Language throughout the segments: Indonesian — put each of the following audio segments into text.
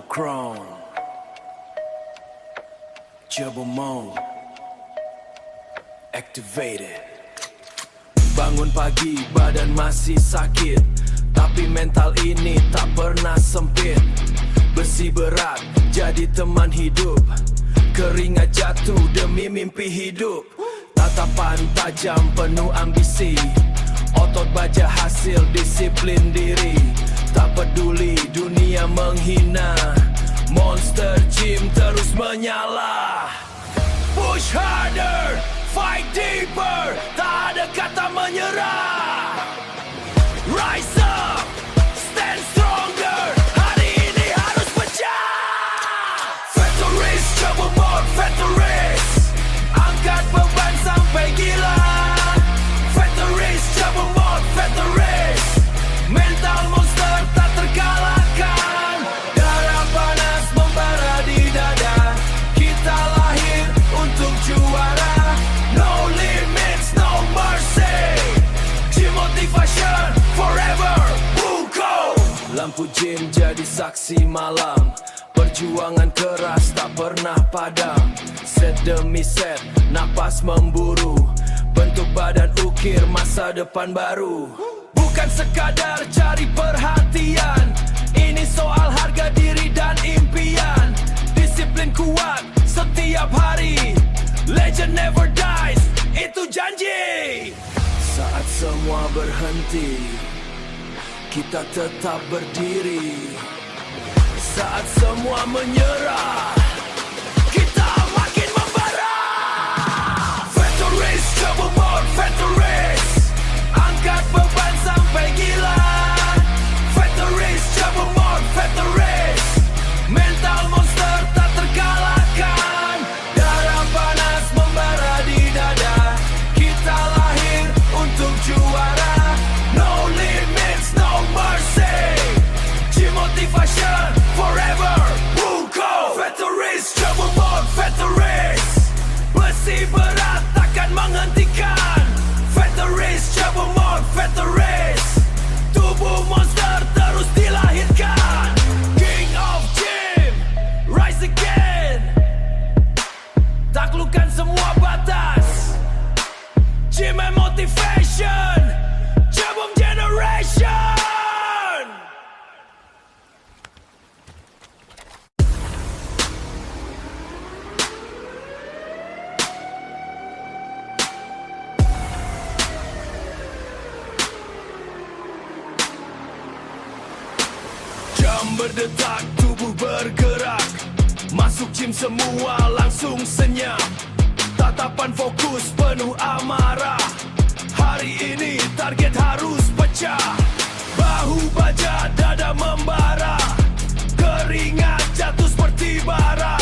Chrome Turbo Mode Activated. Bangun pagi badan masih sakit, tapi mental ini tak pernah sempit. Besi berat jadi teman hidup, keringat jatuh demi mimpi hidup. Tatapan tajam penuh ambisi, otot baja hasil disiplin diri. Tak peduli dunia menghina, Monster Gym terus menyala. Push harder, fight deeper, tak ada kata menyerah. Rise up, stand stronger, hari ini harus pecah. Veterans, trouble mode, veterans, angkat beban sampai gila. Veterans, trouble mode, veterans, mental monster tak terkalahkan. Darah panas membara di dada, kita lahir untuk juara. No limits, no mercy, Gym motivation forever, Buko. Lampu gym jadi saksi malam, perjuangan keras tak pernah padam. Set demi set, napas memburu, bentuk badan ukir masa depan baru. Bukan sekadar cari perhatian, ini soal harga diri dan impian. Disiplin kuat setiap hari, legend never dies, itu janji. Saat semua berhenti, kita tetap berdiri. Saat semua menyerah, kita makin membara. Veterans, trouble mode, veterans, angkat beban sampai gila. Veterans, trouble mode, veterans, mental monster tak terkalahkan. Darah panas membara di dada, kita lahir untuk juara. No limits, no mercy, Gym motivation forever, Buko. Veterans, trouble mode, veterans, besi berat takkan menghentikan. Veterans, trouble mode, veterans, tubuh monster terus dilahirkan. King of Gym, rise again, taklukkan semua batas. Gym and motivation, Jabum generation. Jam berdetak, tubuh bergerak, masuk gym semua langsung senyap. Tatapan fokus penuh amarah, hari ini target harus pecah. Bahu baja dada membara, keringat jatuh seperti bara.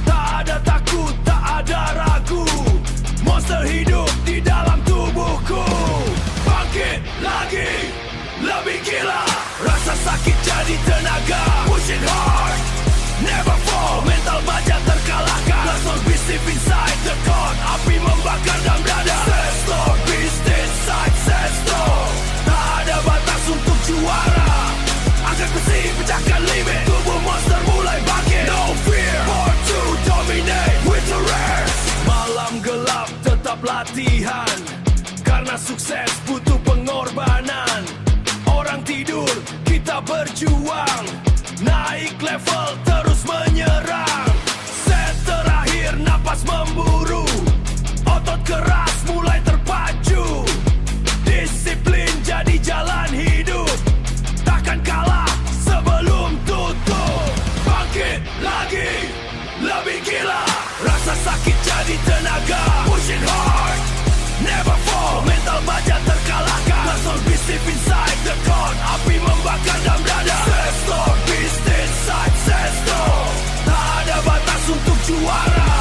Tak ada takut, tak ada ragu, monster hidup di dalam tubuhku. Bangkit lagi, lebih gila, rasa sakit jadi tenaga. Pushing hard, never fall, mental baja terkalahkan. The soul beast deep inside the core, api membakar dalam dada. Sesto, beast inside Sesto, tak ada batas untuk juara. Angkat besi, pecahkan limit, tubuh monster mulai bangkit. No fear, born to dominate with the rare. Malam gelap tetap latihan, karena sukses butuh pengorbanan. Orang tidur, kita berjuang, naik level terus menyerang. Set terakhir, napas memburu, otot keras mulai terpacu. Disiplin jadi jalan hidup, takkan kalah sebelum tutup. Bangkit lagi, lebih gila, rasa sakit jadi tenaga. Pushing hard, never fall, mental baja terkalahkan. The soul beast deep inside the core, api membakar dalam dada. Sesto, beast inside Sesto, tak ada batas untuk juara.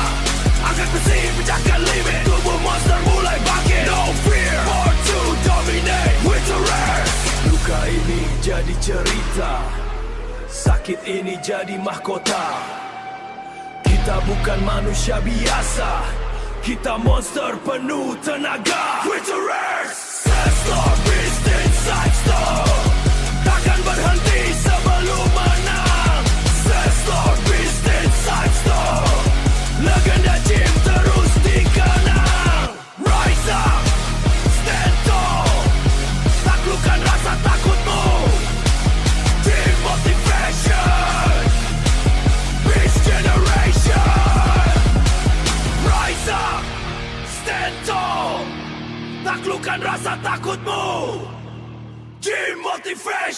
Angkat besi, pecahkan limit, tubuh monster mulai bangkit. No fear, born to dominate with the rare. Luka ini jadi cerita, sakit ini jadi mahkota. Kita bukan manusia biasa, kita monster penuh tenaga. With the rare, Sesto, beast inside Sesto, takkan berhenti sebelum menang.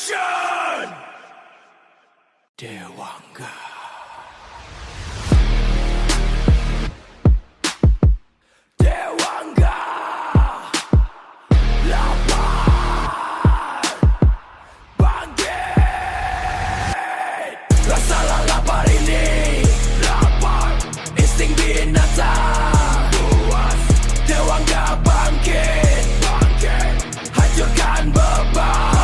Action! Dewangga. Dewangga. Lapar. Bangkit. Rasalah lapar ini. Lapar. Insting binatang. Puas. Dewangga bangkit. Bangkit. Hancurkan beban.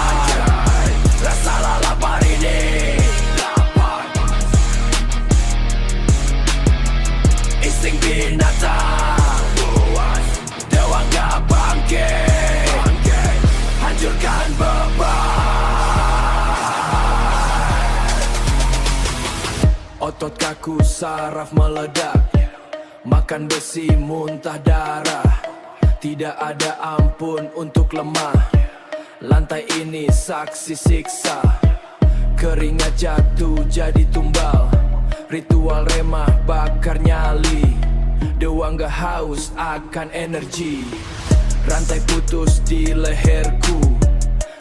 Rasalah lapar ini. Lapar. Insting binatang. Puas. Dewangga bangkit. Bangkit. Hancurkan beban. Otot kaku saraf meledak. Makan besi muntah darah. Tidak ada ampun untuk lemah. Lantai ini saksi siksa. Keringat jatuh jadi tumbal. Ritual remah bakar nyali. Dewangga haus akan energi. Rantai putus di leherku.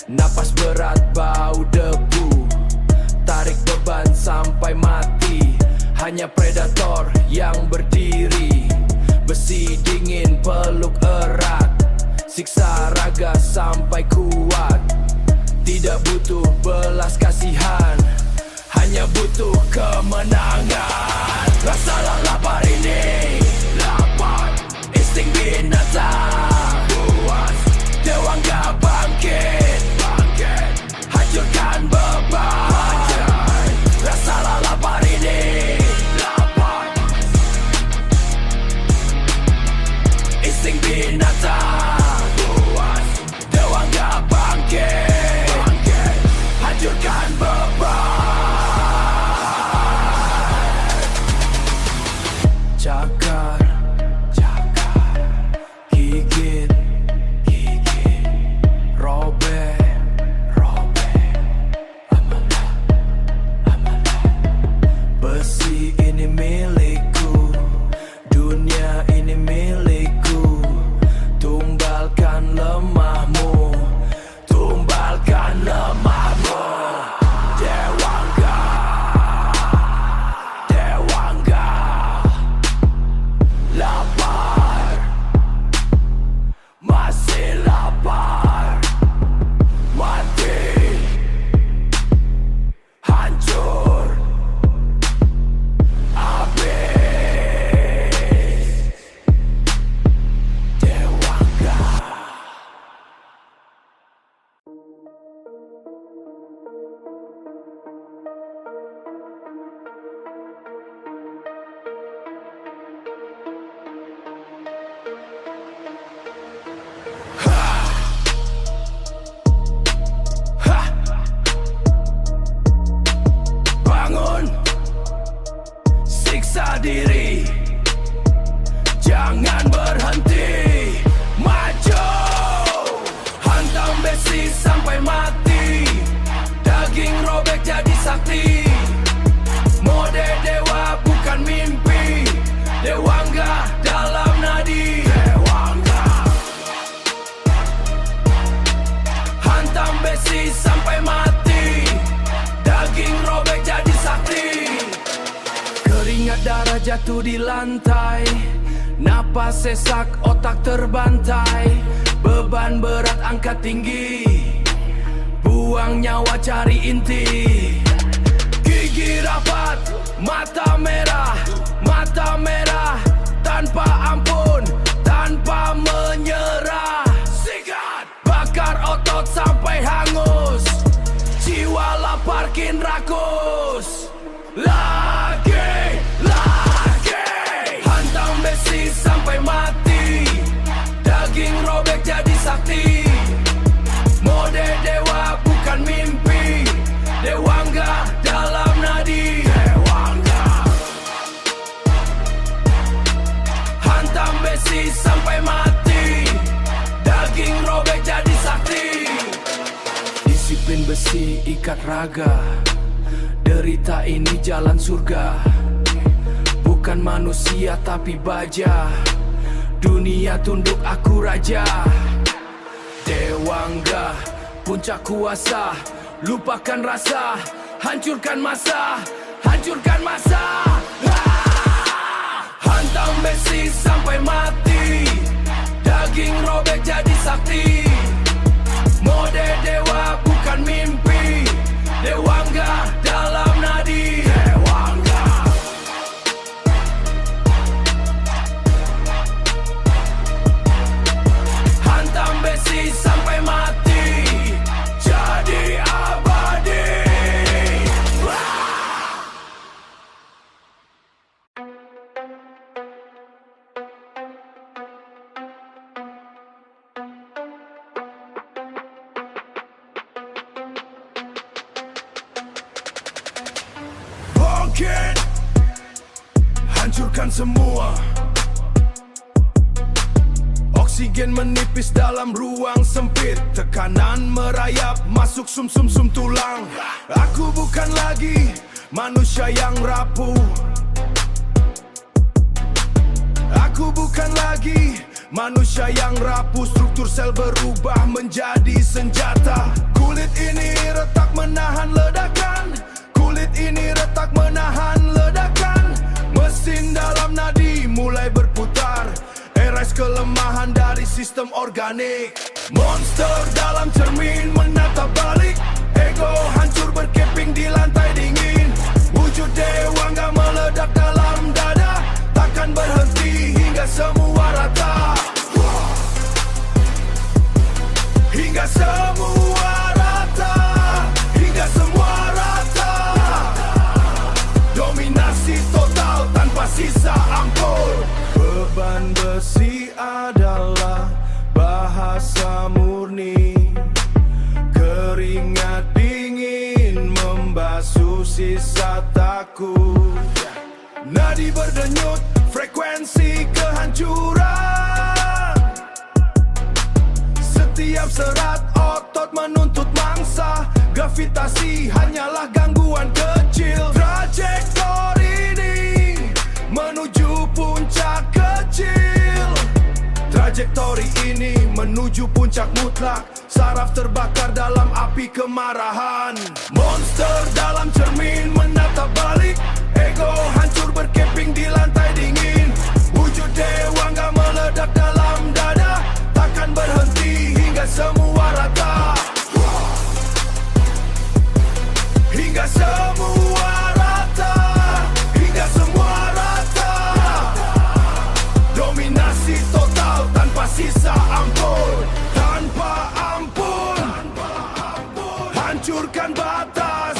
Napas berat bau debu. Tarik beban sampai mati. Hanya predator yang berdiri. Besi dingin peluk erat. Siksa raga sampai kuat. Tidak butuh belas kasihan. Hanya butuh kemenangan. Rasalah lapar ini. Lapar. Insting binatang. Puas. Dewangga bangkit. Bangkit. Hancurkan beban. Rasalah lapar ini. Lapar. Insting binatang. Puas. Dewangga bangkit. Bangkit. Hancurkan beban. Cakar. Cakar. Gigit. Gigit. Robek. Robek. Amalah. Amalah. Besi ini milikku. Dunia ini milikku. Tumbalkan lemahmu. Tumbalkan lemahmu. Dewangga. Dewangga. Lapar. Masih lapar. Mati. Hancur. Habis. Dewangga. Bangun. Siksa diri. Jangan berhenti. Maju. Hantam besi sampai mati. Daging robek jadi sakti. Mode dewa bukan mimpi. Dewangga dalam nadi. Dewangga. Hantam besi sampai mati. Daging robek jadi sakti. Keringat darah jatuh di lantai. Napas sesak, otak terbantai. Beban berat angkat tinggi. Buang nyawa cari inti. Gigi rapat, mata merah. Mata merah, tanpa ampun, tanpa menyerah. Sikat, bakar otot sampai hangus. Jiwa lapar kin rakus. Lagi, lagi. Hantam besi sampai mati. Daging robek jadi sakti. Mode dewa bukan mimpi. Dewangga dalam nadi. Dewangga. Hantam besi sampai mati. Daging robek jadi sakti. Disiplin besi ikat raga. Derita ini jalan surga. Bukan manusia tapi baja. Dunia tunduk aku raja. Dewangga puncak kuasa. lupakan rasa, hancurkan masa, hancurkan masa. Hantam besi sampai mati, daging robek jadi sakti. Mode dewa bukan mimpi, Dewangga dalam nadi. Dewangga. Hantam besi sampai mati, jadi abadi. Bangkit, hancurkan semua. Oksigen menipis dalam ruang sempit, tekanan merayap masuk sum-sum-sum tulang. Aku bukan lagi manusia yang rapuh. Aku bukan lagi manusia yang rapuh. Struktur sel berubah menjadi senjata. Kulit ini retak menahan ledakan. Kulit ini retak menahan ledakan. Mesin dalam nadi mulai berputar. Eres kelemahan dari sistem organik. Monster dalam cermin menatap balik. Ego hancur berkeping di lantai dingin. Wujud Dewangga meledak dalam dada. Takkan berhenti hingga semua rata. Hingga semua rata. Hingga semua rata. Dominasi total tanpa sisa ampun. Beban besi adalah bahasa murni. Keringat dingin membasuh sisa takut. Nadi berdenyut, frekuensi kehancuran. Setiap serat otot menuntut mangsa. Gravitasi hanyalah gangguan kecil. Trajektori ini menuju puncak kecil. Trajektori ini menuju puncak mutlak. Saraf terbakar dalam api kemarahan. Monster dalam cermin menatap balik. Ego hancur berkeping di lantai dingin. Wujud Dewangga meledak dalam dada. Takkan berhenti hingga semua rata. Hingga semua rata. Hingga semua rata. Dominasi total tanpa sisa ampun. Tanpa ampun. Hancurkan batas.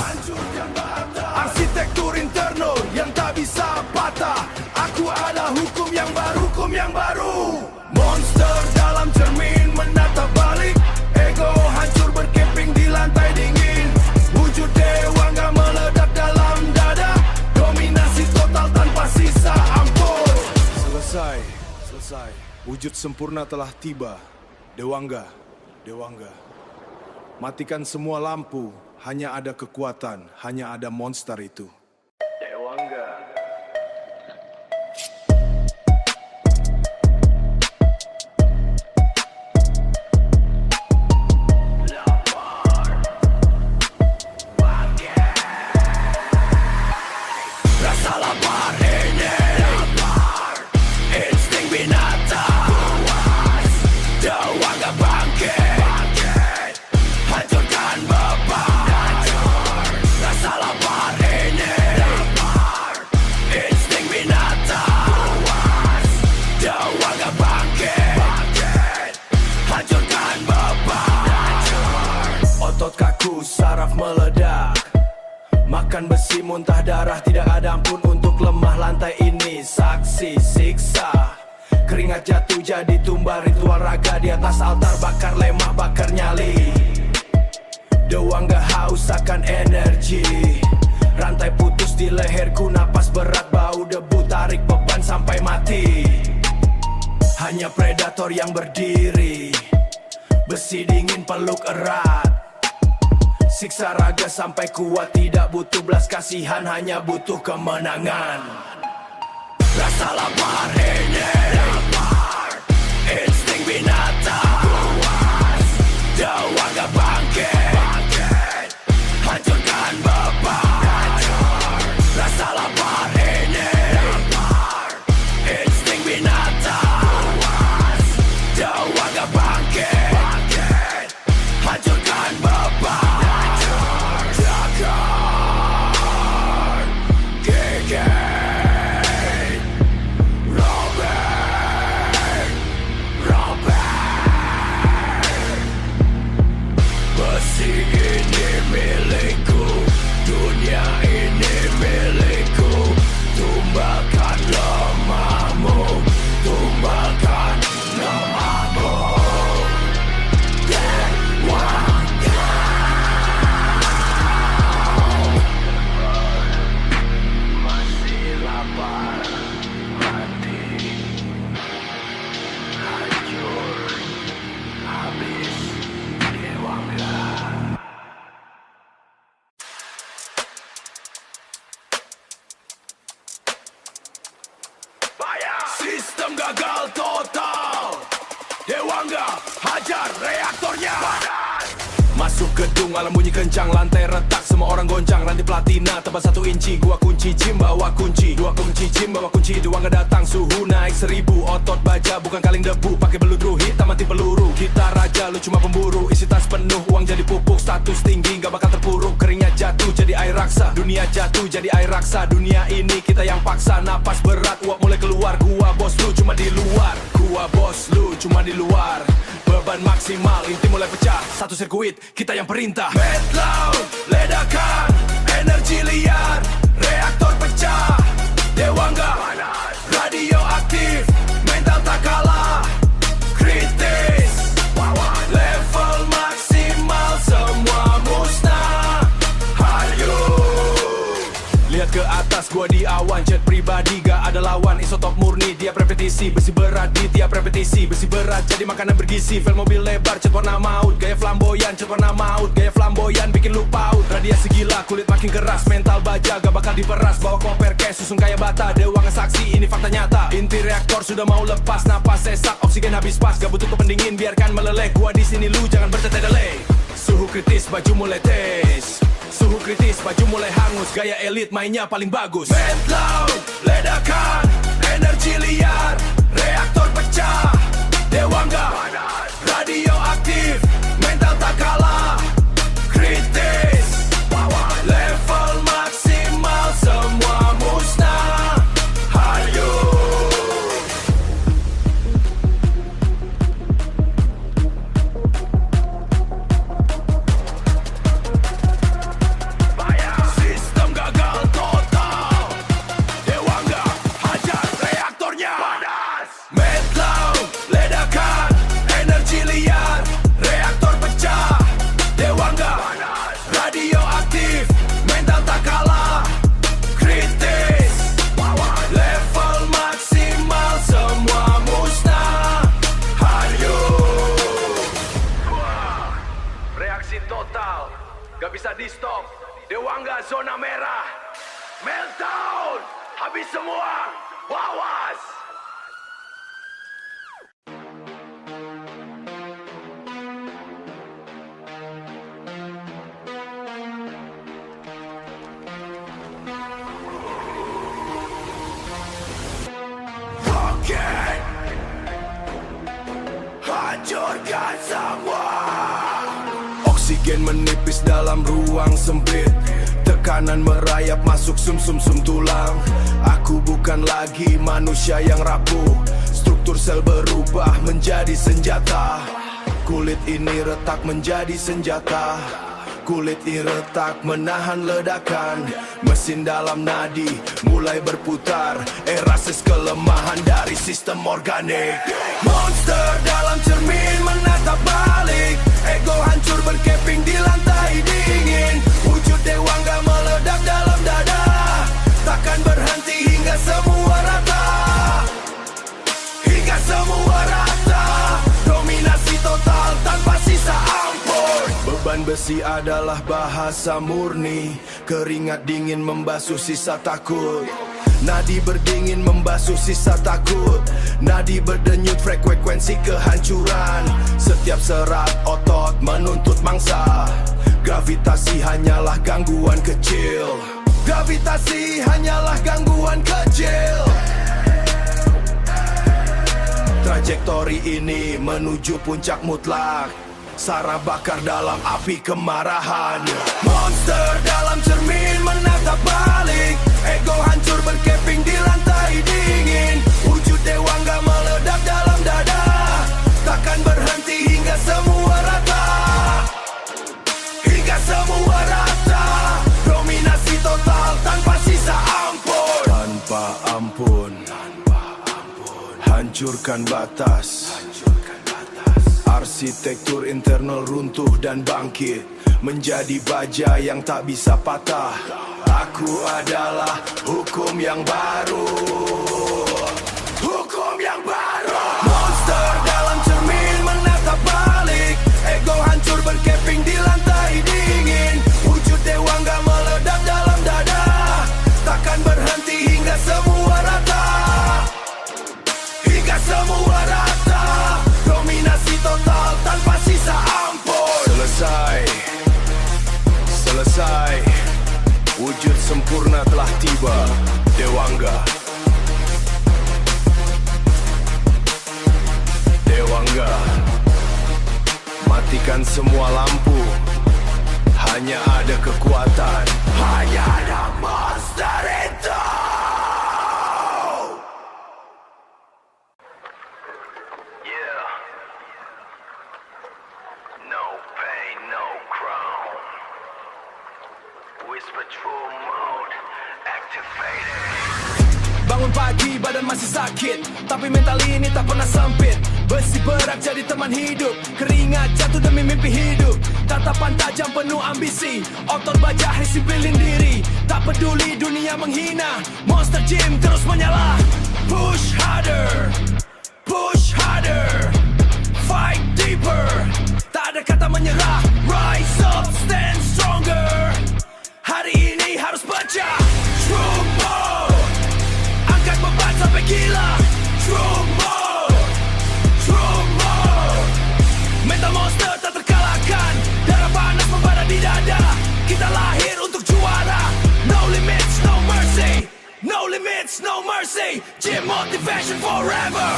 Arsitektur internal yang tak bisa patah. Aku ada hukum yang baru, hukum yang baru. Monster dalam cermin menatap balik. Ego hancur berkeping di lantai dingin. Wujud Dewangga meledak dalam dada. Dominasi total tanpa sisa ampun. Selesai, selesai. Wujud sempurna telah tiba. Dewangga, Dewangga. Matikan semua lampu. Hanya ada kekuatan, hanya ada monster itu. Dewangga. Rasa lapar ini, insting binatang. Dewangga bangkit, hancurkan beban. Rasa lapar ini, insting binatang. Dewangga bangkit, hancurkan beban. Otot kaku, saraf meledak. Makan besi, muntah darah, tidak ada ampun untuk lemah. Lantai ini saksi siksa. Keringat jatuh jadi tumbal, ritual raga di atas altar. Bakar lemah, bakar nyali. Dewangga haus akan energi. Rantai putus di leherku, napas berat, bau debu, tarik beban sampai mati. Hanya predator yang berdiri. Besi dingin peluk erat. Siksa raga sampai kuat, tidak butuh belas kasihan, hanya butuh kemenangan. Rasa lapar ini, insting binatang. Dewangga bangkit, Sistem gagal total. Dewangga, hajar reaktornya. Masuk gedung, alam bunyi kencang, lantai retak, semua orang goncang. Rantai platina, tebal 1 inci, gua kunci, Jim bawa kunci. Gua kunci, Jim bawa kunci, Dewangga datang, suhu naik 1000. Otot baja, bukan kaleng debu, pakai beludru, hitam mati peluru. Kita raja, lu cuma pemburu, isi tas penuh, uang jadi pupuk. Status tinggi, gak bakal terpuruk, keringnya jatuh jadi air raksa. Dunia jatuh jadi air raksa, dunia ini kita yang paksa. Napas berat, uap mulai keluar, gua bos lu cuma di luar. Gua bos lu cuma di luar. Beban maksimal, inti mulai pecah, satu sirkuit, kita yang perintah. Mad loud, ledakan, energi liar, reaktor pecah. Dewangga, radioaktif, mental tak kalah, kritis, level maksimal, semua musnah. Hayu. Lihat ke atas, gua di awan, jet pribadi gak ada lawan. Isotop murni, tiap repetisi, besi berat di tiap repetisi. Besi berat jadi makanan bergizi, fel mobil lebar, cat warna maut. Gaya flamboyan, cat warna maut, gaya flamboyan bikin lu paut. Radiasi gila, kulit makin keras, mental baja gak bakal diperas. Bawa koper cash, susun kayak bata, Dewangga saksi, ini fakta nyata. Inti reaktor sudah mau lepas, napas sesak, oksigen habis pas. Gak butuh pendingin, biarkan meleleh. Gua di sini, lu jangan bertele-tele. Suhu kritis, baju mulai tes. Suhu kritis, baju mulai hangus, gaya elit mainnya paling bagus. Mad loud, ledakan, energi liar, reaktor pecah. Dewangga, radioaktif, mental tak kalah, kritis, level maksimal, semua musnah. Hayu. Sistem gagal total. Dewangga, hajar reaktornya. Mad loud, ledakan, energi liar, reaktor pecah. Dewangga, radioaktif, mental tak kalah, kritis, level maksimal, semua musnah. Hayu. Reaksi total, gak bisa di stop. Dewangga zona merah, meltdown, habis semua, wawas. Oke, hancurkan semua. Oksigen menipis dalam ruang sempit, tekanan merayap masuk sum-sum tulang. Aku bukan lagi manusia yang rapuh, struktur sel berubah menjadi senjata. Kulit ini retak menjadi senjata. Kulit ini retak menahan ledakan. Mesin dalam nadi mulai berputar. Erases kelemahan dari sistem organik. Monster dalam cermin menatap balik. Ego hancur berkeping di lantai dingin. Wujud Dewangga meledak dalam dada. Takkan berhenti hingga semua rata. Hingga semua rata. Dominasi total tanpa sisa ampun. Beban besi adalah bahasa murni. Keringat dingin membasuh sisa takut. Nadi berdingin membasuh sisa takut. Nadi berdenyut frekuensi kehancuran. Setiap serat otot menuntut mangsa. Gravitasi hanyalah gangguan kecil. Gravitasi hanyalah gangguan kecil. Trajektori ini menuju puncak mutlak. Sarah bakar dalam api kemarahan. Monster dalam cermin menatap balik. Ego hancur berkeping di lantai dingin. Wujud Dewangga meledak dalam dada. Takkan berhenti hingga semua rata. Hingga semua rata. Dominasi total tanpa sisa ampun. Tanpa ampun. Hancurkan batas. Arsitektur internal runtuh dan bangkit menjadi baja yang tak bisa patah. Aku adalah hukum yang baru. Hukum yang baru. Monster dalam cermin menatap balik. Ego hancur berkeping di lantai dingin. Wujud Dewangga meledak dalam dada. Takkan berhenti hingga semua rata. sempurna telah tiba. Dewangga, Dewangga, matikan semua lampu. Hanya ada kekuatan, hanya ada monster itu. Yeah. No pain, no crown. Whisper true mode activated. Bangun pagi badan masih sakit, tapi mental ini tak pernah sempit. Besi berat jadi teman hidup, keringat jatuh demi mimpi hidup. Tatapan tajam penuh ambisi, otot baja disiplin diri. Tak peduli dunia menghina, Monster Gym terus menyala. Push harder, push harder, fight deeper. Tak ada kata menyerah, rise up, stand stronger. Hari ini harus pecah, true mode. Angkat beban sampai gila, true mode, true mode. Mental monster tak terkalahkan, darah panas membara di dada. Kita lahir untuk juara, no limits, no mercy. No limits, no mercy. Gym motivation forever.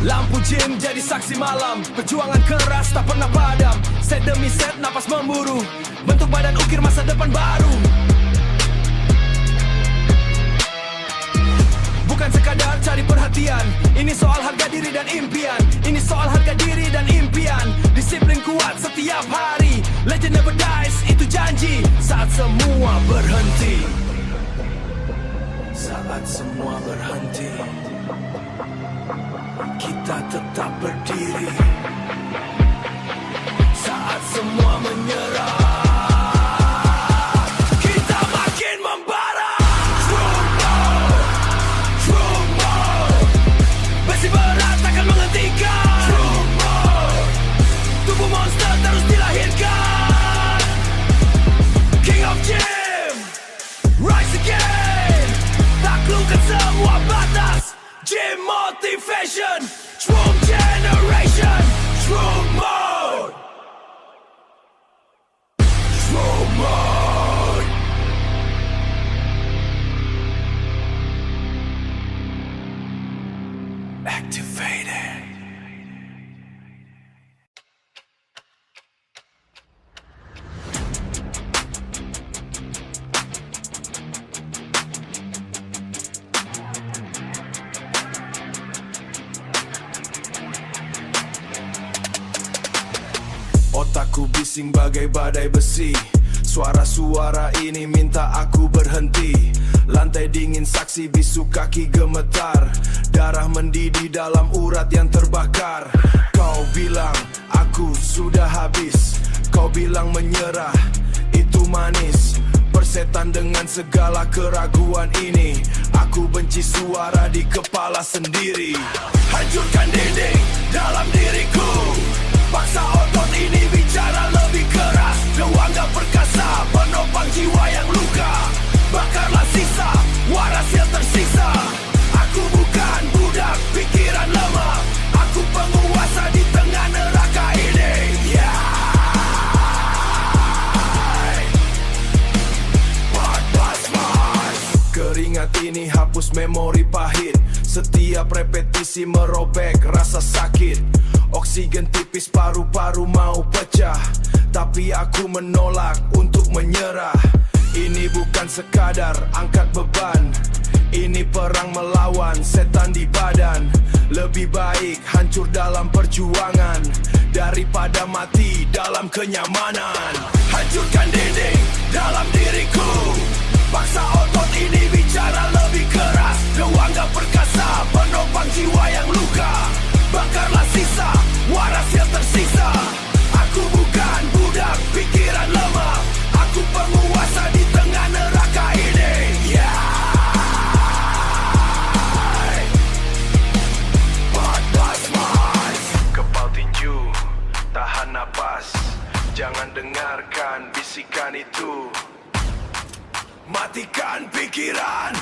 Lampu gym jadi saksi malam, perjuangan keras tak pernah padam. Set demi set napas memburu, bentuk badan ukir masa depan baru. Bukan sekadar cari perhatian, ini soal harga diri dan impian. Ini soal harga diri dan impian. Disiplin kuat setiap hari, legend never dies, itu janji. Saat semua berhenti, saat semua berhenti, kita tetap berdiri. Saat semua menyerah, kita makin membara. True mode, true mode. Besi berat takkan menghentikan. True mode, tubuh monster terus dilahirkan. King of Gym, rise again. Taklukkan semua batas. Gym motivation, true generation, true mode, true mode. Activated. Otakku bising bagai badai besi. Suara-suara ini minta aku berhenti. Lantai dingin saksi bisu kaki gemetar. Darah mendidih dalam urat yang terbakar. Kau bilang aku sudah habis. Kau bilang menyerah itu manis. Persetan dengan segala keraguan ini. Aku benci suara di kepala sendiri. Hancurkan dinding dalam diriku. Paksa otot ini bicara lebih keras. Dewangga perkasa, penopang jiwa yang luka. Bakarlah sisa, waras yang tersisa. Aku bukan budak pikiran lemah. Aku penguasa di tengah neraka ini. Keringat ini hapus memori pahit. Setiap repetisi merobek rasa sakit. Oksigen tipis paru-paru mau pecah. Tapi aku menolak untuk menyerah. Ini bukan sekadar angkat beban. Ini perang melawan setan di badan. Lebih baik hancur dalam perjuangan daripada mati dalam kenyamanan. Hancurkan dinding dalam diriku. Paksa otot ini bicara lebih keras. Dewangga perkasa, penopang jiwa yang luka. Bakarlah sisa, waras yang tersisa. Aku bukan budak pikiran lemah. Aku penguasa di tengah neraka ini. Kepal tinju, tahan napas. Jangan dengarkan bisikan itu. Matikan pikiran.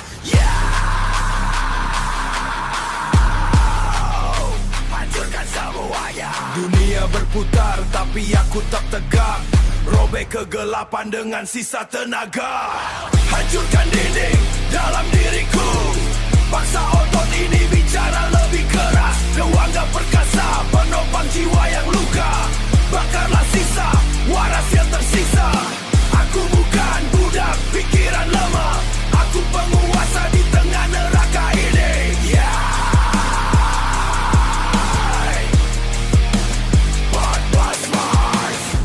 hancurkan semuanya. Dunia berputar tapi aku tetap tegak, robek kegelapan dengan sisa tenaga. Hancurkan dinding dalam diriku, paksa otot ini bicara lebih keras. Dewangga perkasa penopang jiwa yang luka, bakarlah sisa waras yang tersisa. Aku bukan budak pikiran lemah, aku penguasa di tengah neraka ini.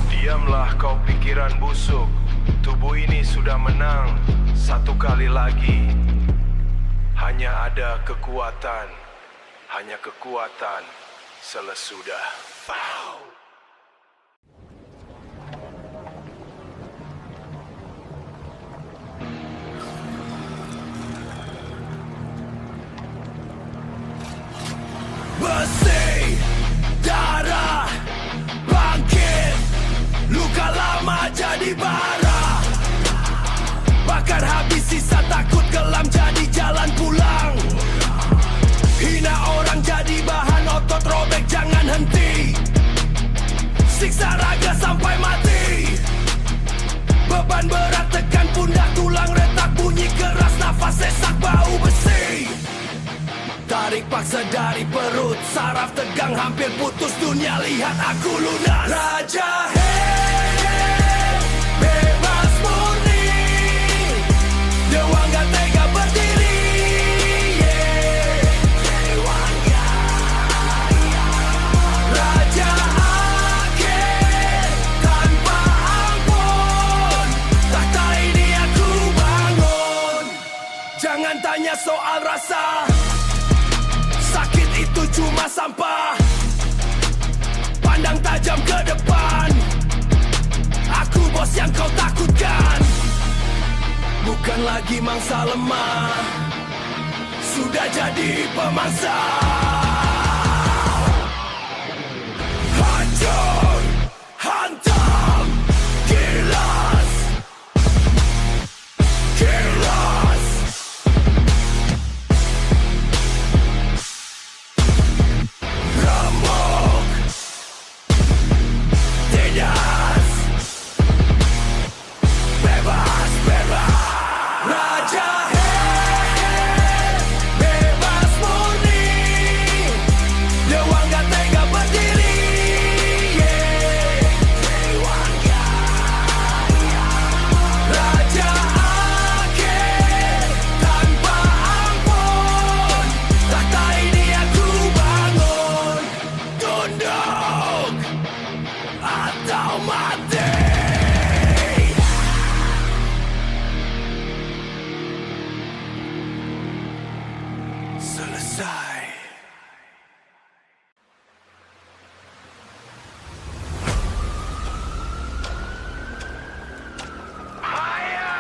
Diamlah kau pikiran busuk, tubuh ini sudah menang satu kali lagi. Hanya ada kekuatan, hanya kekuatan selesudah. Besi, darah, bangkit, luka lama jadi bara. Bakar habis sisa takut kelam jadi jalan pulang. Hina orang jadi bahan otot robek jangan henti. Siksa raga sampai mati. Beban berat tekan pundak tulang retak bunyi keras nafas sesak bau besi. Tarik paksa dari perut, saraf tegang hampir putus dunia, lihat aku lunas. Raja bebas murni, Dewangga tega berdiri. Dewangga, Raja akhir tanpa ampun, tahta ini aku bangun. Jangan tanya soal rasa, sakit itu cuma sampah. Pandang tajam ke depan, aku bos yang kau takutkan. Bukan lagi mangsa lemah, sudah jadi pemangsa. Hancur, hantam, gilas, gilas. Remuk, tindas, bebas, bebas. Raja bebas murni, Dewangga tega berdiri. Dewangga, Raja akhir tanpa ampun, tahta ini aku bangun. Tunduk atau mati. Selesai. Haya!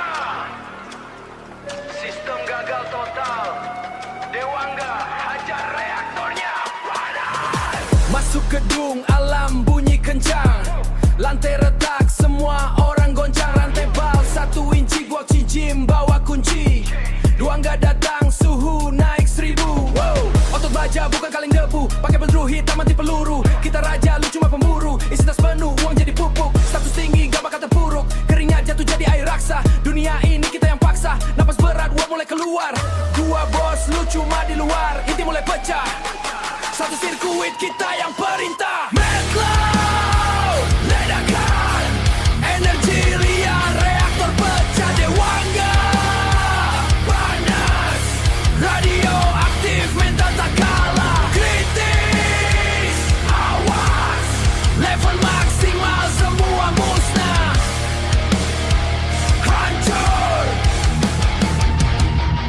Sistem gagal total. Dewangga hajar reaktornya. Panas! Masuk gedung alam bunyi kencang, lantai retak semua orang goncang. Rantai bal 1 inci gua cincin bawa kunci. Dewangga datang suhu naik 1000. Wow. Otot baja bukan kaleng debu, pakai peluru hitam anti peluru. Kita raja lu cuma pemburu, isi tas penuh uang jadi pupuk. Status tinggi gak bakal terpuruk, keringat jatuh jadi air raksa. Dunia ini kita yang paksa, napas berat uang mulai keluar. Gua bos lu cuma di luar, inti mulai pecah. Satu sirkuit kita yang perintah. Medlow, ledakan, energi liar, reaktor pecah. Dewangga panas, radioaktif, mental tak kalah. Kritis, awas, level maksimal semua musnah. Hancur,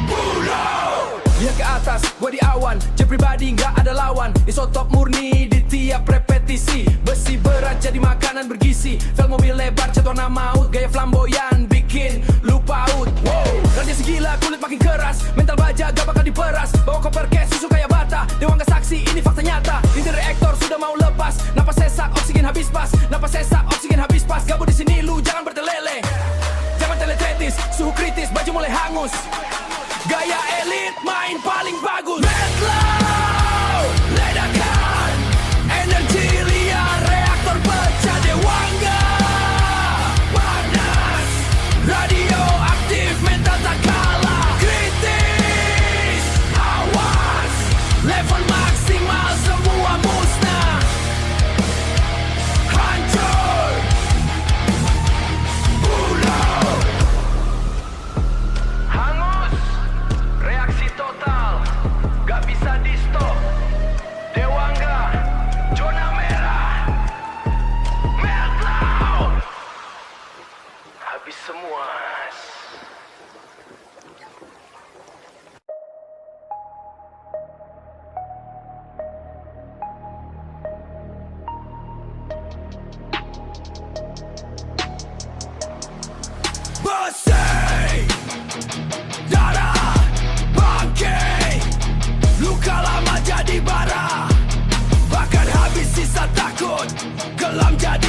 pulau. Lihat ke atas, gua di awan, jet pribadi nggak ada lawan. Isotop murni di tiap repetisi, besi berat jadi makanan bergizi. Vel mobil lebar cat warna maut, gaya flamboyan bikin lu paut. Wow, radiasi gila kulit makin keras, mental baja gak bakal diperas. Bawa koper cash susu kayak bata, Dewangga saksi ini fakta nyata. Inti reaktor sudah mau lepas, napas sesak oksigen habis pas, napas sesak oksigen habis pas. Gabut di sini lu jangan bertelele, jangan teletetis, suhu kritis baju mulai hangus. Gaya elit main paling bagus. Medlow, ledakan,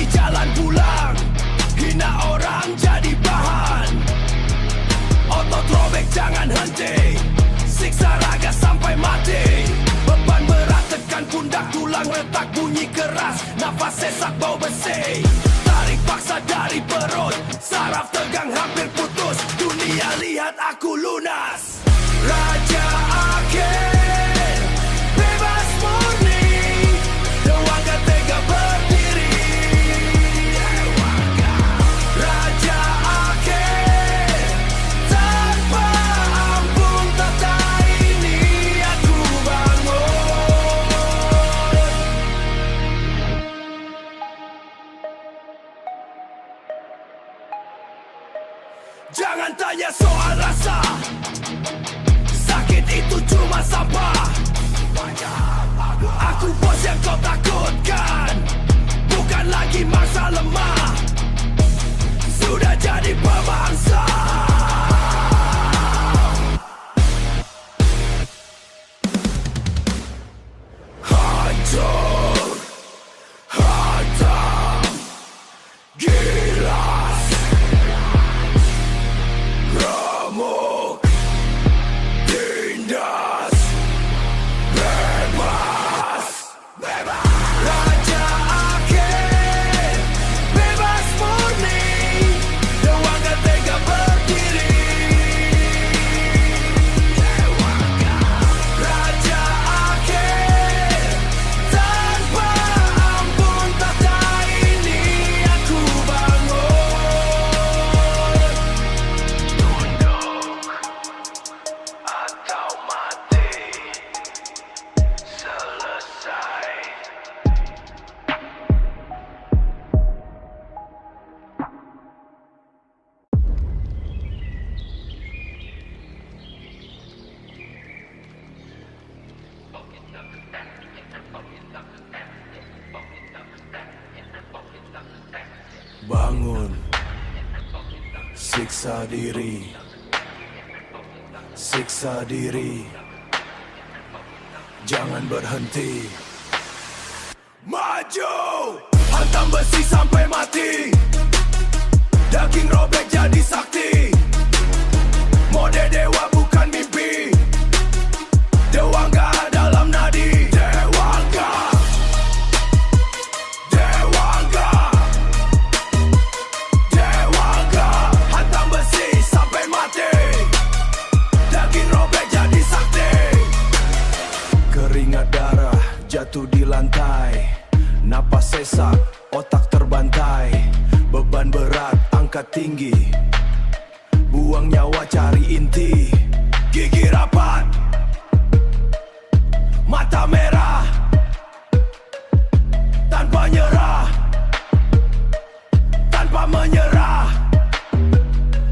Cari jalan pulang, hina orang jadi bahan. Otot robek jangan henti, siksa raga sampai mati. Beban berat tekan pundak, tulang retak bunyi keras, nafas sesak bau besi. Tarik paksa dari perut, saraf tegang hampir putus. Dunia lihat aku lunas. Raja akhir, bebas murni, Dewangga tega berdiri. Raja akhir, tanpa ampun tata ini aku bangun. Jangan tanya soal rasa, sakit itu cuma sampah. Aku bos yang kau takutkan, bukan lagi mangsa lemah. Sudah jadi pemangsa. Hancur, hantam, gilas, remuk, tindas, bebas, bebas. Raja akhir, bebas murni, Dewangga tega berdiri. Dewangga, Raja akhir, tanpa ampun tata ini aku bangun. Tunduk atau mati, selesai. Bangun, siksa diri, siksa diri, jangan berhenti. Maju, hantam besi sampai mati, daging robek jadi sakti. Mode dewa bukan mimpi, Dewangga dalam nadi. Dewangga, Dewangga, Dewangga, hantam besi sampai mati, daging robek jadi sakti. Keringat darah jatuh di lantai, napas sesak, otak terbantai. Beban berat angkat tinggi, buang nyawa cari inti. Gigi rapat, mata merah, tanpa nyerah, tanpa menyerah.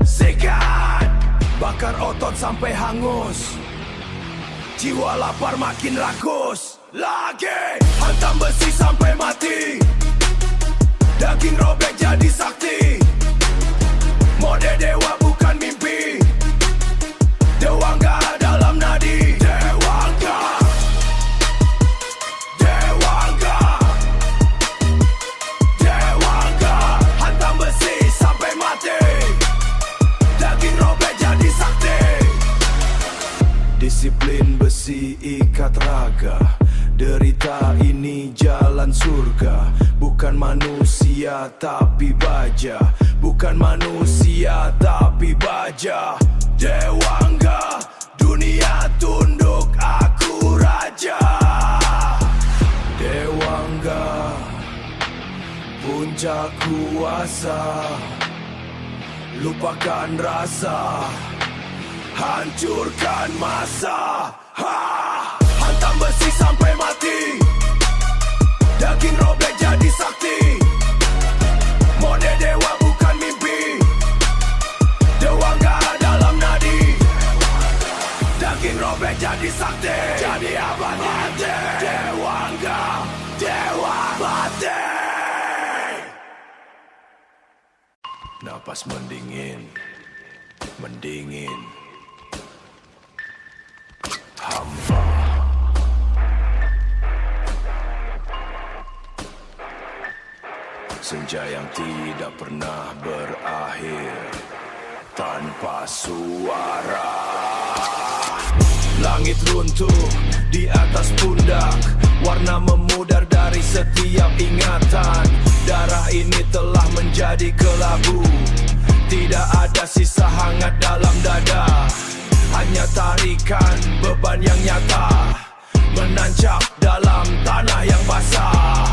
Sikat, bakar otot sampai hangus, jiwa lapar makin rakus. Lagi, hantam besi sampai mati, daging robek jadi sakti. Mode dewa bukan mimpi, Dewangga dalam nadi. Dewangga, Dewangga, Dewangga, hantam besi sampai mati, daging robek jadi sakti. Disiplin besi ikat raga, derita ini jalan surga. Bukan manusia tapi baja, bukan manusia tapi baja. Dewangga, dunia tunduk aku raja. Dewangga, puncak kuasa, lupakan rasa, hancurkan masa. Hantam besi sampai mati, daging robek jadi sakti. Mode dewa bukan mimpi, Dewangga dalam nadi. Daging robek jadi sakti, jadi abadi. Dewangga, dewa mati. Napas mendingin, mendingin. Hamba, Senja yang tidak pernah berakhir tanpa suara. Langit runtuh di atas pundak, warna memudar dari setiap ingatan. Darah ini telah menjadi kelabu, tidak ada sisa hangat dalam dada. Hanya tarikan beban yang nyata, menancap dalam tanah yang basah.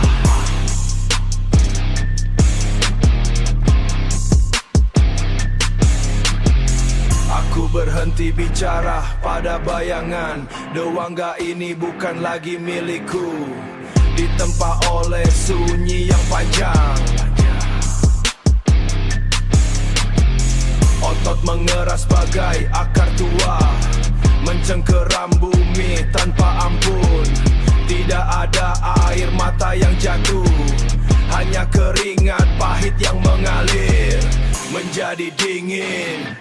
Aku berhenti bicara pada bayangan. Dewangga ini bukan lagi milikku, ditempa oleh sunyi yang panjang. Otot mengeras bagai akar tua, mencengkeram bumi tanpa ampun. Tidak ada air mata yang jatuh, hanya keringat pahit yang mengalir. Menjadi dingin,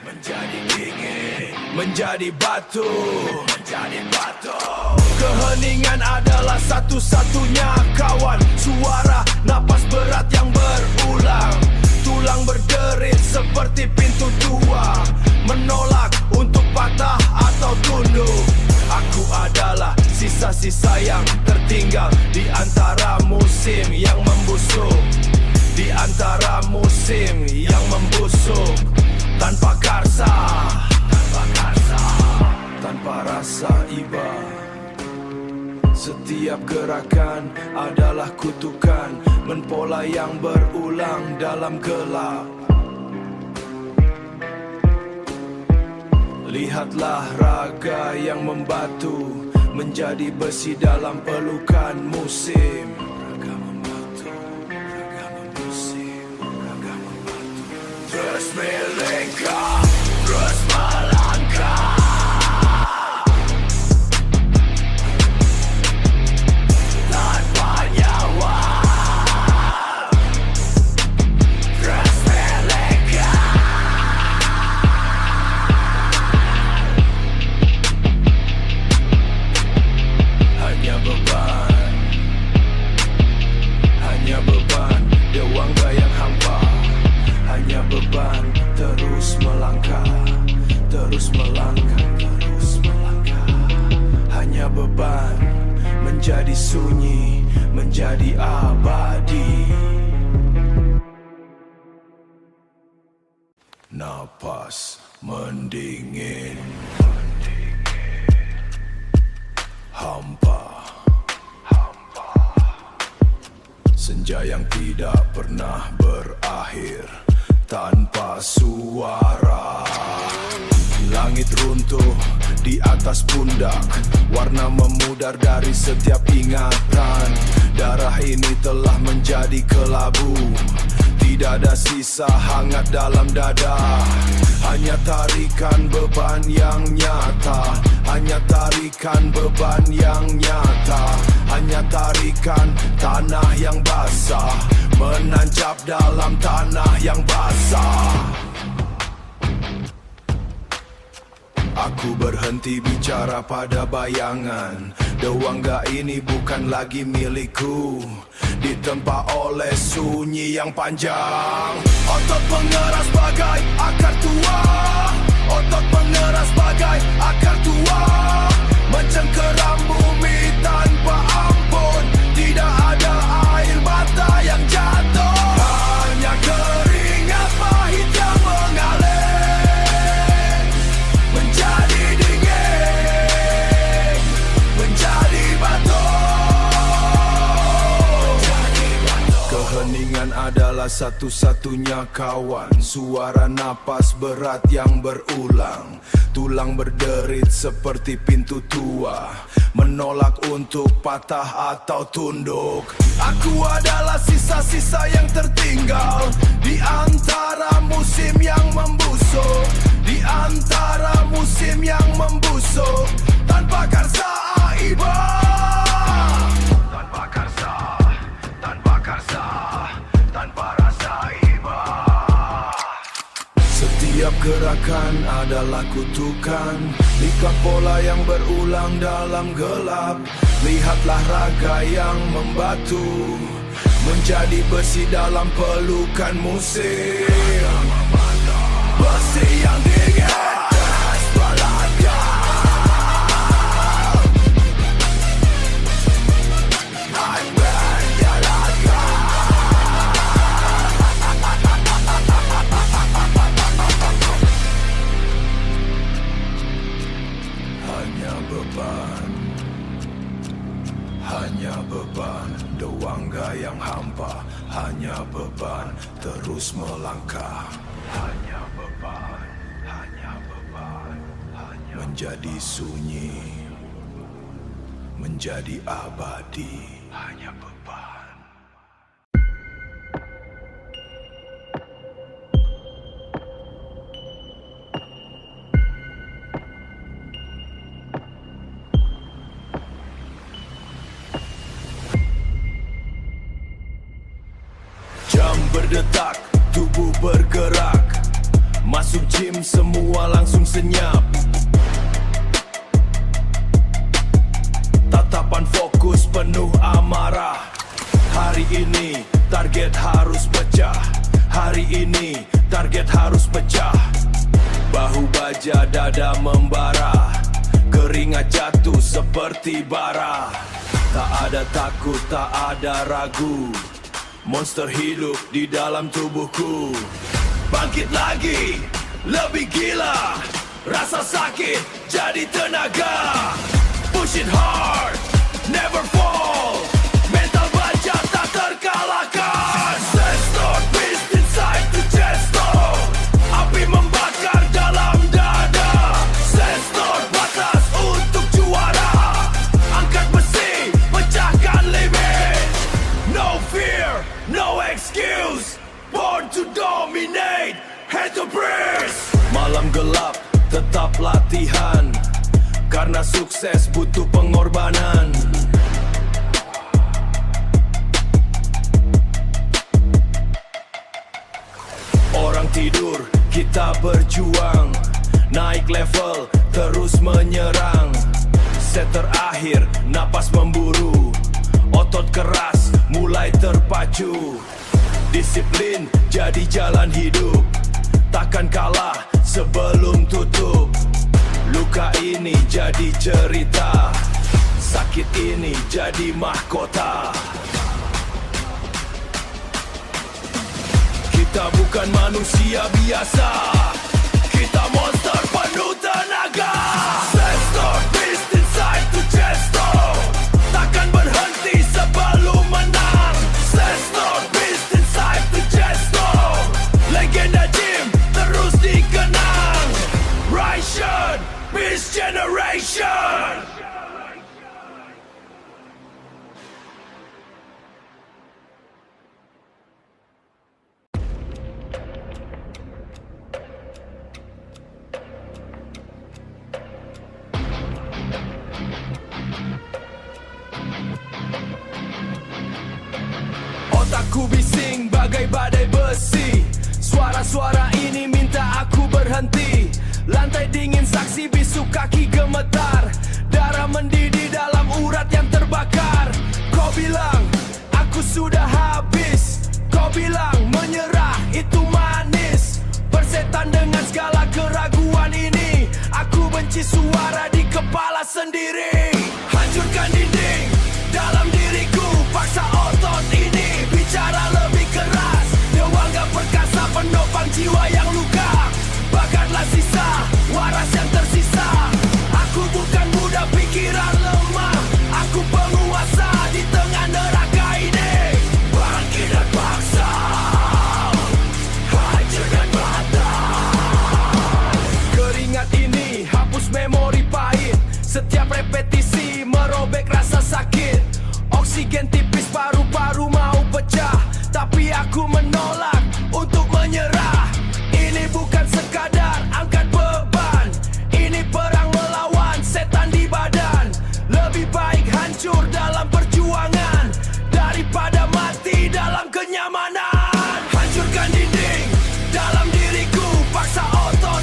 menjadi batu, Keheningan adalah satu-satunya kawan. Suara napas berat yang berulang, tulang berderit seperti pintu tua, menolak untuk patah atau tunduk. Aku adalah sisa-sisa yang tertinggal di antara musim yang membusuk, di antara musim yang membusuk. Tanpa karsa, tanpa rasa iba. Setiap gerakan adalah kutukan, mempola yang berulang dalam gelap. Lihatlah raga yang membatu, menjadi besi dalam pelukan musim. Raga membatu, raga memusim, raga membatu. Terus melangkah, terus melangkah. Menjadi sunyi, menjadi abadi. Napas mendingin, hampa. Senja yang tidak pernah berakhir tanpa suara. Langit runtuh di atas pundak, warna memudar dari setiap ingatan. Darah ini telah menjadi kelabu, tidak ada sisa hangat dalam dada. Hanya tarikan beban yang nyata, hanya tarikan beban yang nyata. Hanya tarikan tanah yang basah, menancap dalam tanah yang basah. Aku berhenti bicara pada bayangan. Dewangga ini bukan lagi milikku, ditempa oleh sunyi yang panjang. Otot mengeras bagai akar tua, otot mengeras bagai akar tua, mencengkeram bumi tanpa ampun. Tidak ada air mata yang jatuh, hanya keringat pahit yang mengalir. Menjadi dingin, menjadi batu. Keheningan adalah satu-satunya kawan. Suara napas berat yang berulang, tulang berderit seperti pintu tua, menolak untuk patah atau tunduk. Aku adalah sisa-sisa yang tertinggal di antara musim yang membusuk, di antara musim yang membusuk. Tanpa karsa aiba, tanpa karsa, tanpa karsa, tanpa rasa iba. Setiap Pergerakan adalah kutukan, ikat pola yang berulang dalam gelap. Lihatlah raga yang membatu, menjadi besi dalam pelukan musim. Besi yang digaris balaga. Hanya beban, dewangga yang hampa. Hanya beban, terus melangkah. Hanya beban, menjadi sunyi, menjadi abadi. Hanya beban. Jam berdetak, tubuh bergerak. Masuk gym semua langsung senyap. Tatapan fokus penuh amarah. Hari ini target harus pecah. Hari ini target harus pecah. Bahu baja, dada membara. Keringat jatuh seperti bara. Tak ada takut, tak ada ragu. Monster hidup di dalam tubuhku. Bangkit lagi, lebih gila. Rasa sakit jadi tenaga. Push it hard, never fall. Mental baja tak terkalahkan. Sensor beast inside the chest. Api membakar dalam dada. Sensor batas untuk juara. Angkat besi, pecahkan limit. No fear, no excuse. Born to dominate, head to breeze. Malam gelap, tetap latihan. Karena sukses butuh pengorbanan. Orang tidur, kita berjuang. Naik level, terus menyerang. Set terakhir, napas memburu. Otot keras, mulai terpacu. Disiplin jadi jalan hidup. Takkan kalah sebelum tutup. Luka ini jadi cerita. Sakit ini jadi mahkota. Kita bukan manusia biasa. Kita monster penuh tenaga. Sensor beast inside the chest. Takkan berhenti sebelum menang. Sensor beast inside the chest. Legenda gym terus dikenang. Ration, Beast Generation. Otakku bising bagai badai besi. Suara-suara ini minta aku berhenti. Lantai dingin saksi bisu kaki gemetar. Darah mendidih dalam urat yang terbakar. Kau bilang aku sudah habis. Kau bilang menyerah itu manis. Persetan dengan segala keraguan ini. Aku benci suara di kepala sendiri. Hancurkan dinding dalam diriku. Paksa otot ini bicara lebih keras. Dewangga perkasa penopang jiwa yang luka. Bakarlah sisa waras yang tersisa. Aku bukan budak pikiran lemah. Aku penguasa di tengah neraka ini. Bangkit dan paksa, hancur dan batal. Keringat ini hapus memori pahit. Setiap repetisi merobek rasa sakit. Oksigen tipis, paru-paru mau pecah. Tapi aku menolak untuk menyerah. Ini bukan sekadar angkat beban. Ini perang melawan setan di badan. Lebih baik hancur dalam perjuangan daripada mati dalam kenyamanan. Hancurkan dinding dalam diriku. Paksa otot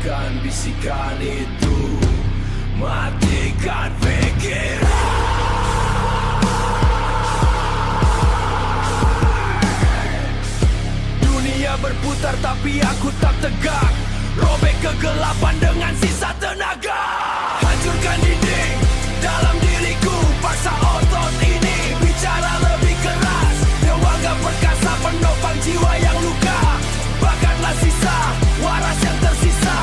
Hancurkan bisikan itu, matikan pikiran. Dunia berputar tapi aku tak tegak, robek kegelapan dengan sisa tenaga. Hancurkan dinding dalam diriku, paksa otot ini bicara lebih keras. Dewaga perkasa penopang jiwa yang luka, bakatlah sisa waras yang tersisa.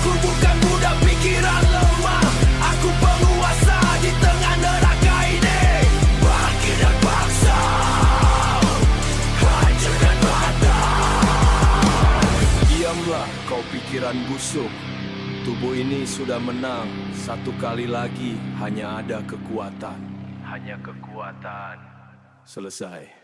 Aku bukan budak pikiran lemah, aku penguasa di tengah neraka ini. Bangkit dan paksa, hancur dan batal. Diamlah kau pikiran busuk, tubuh ini sudah menang. Satu kali lagi hanya ada kekuatan. Hanya kekuatan. Selesai.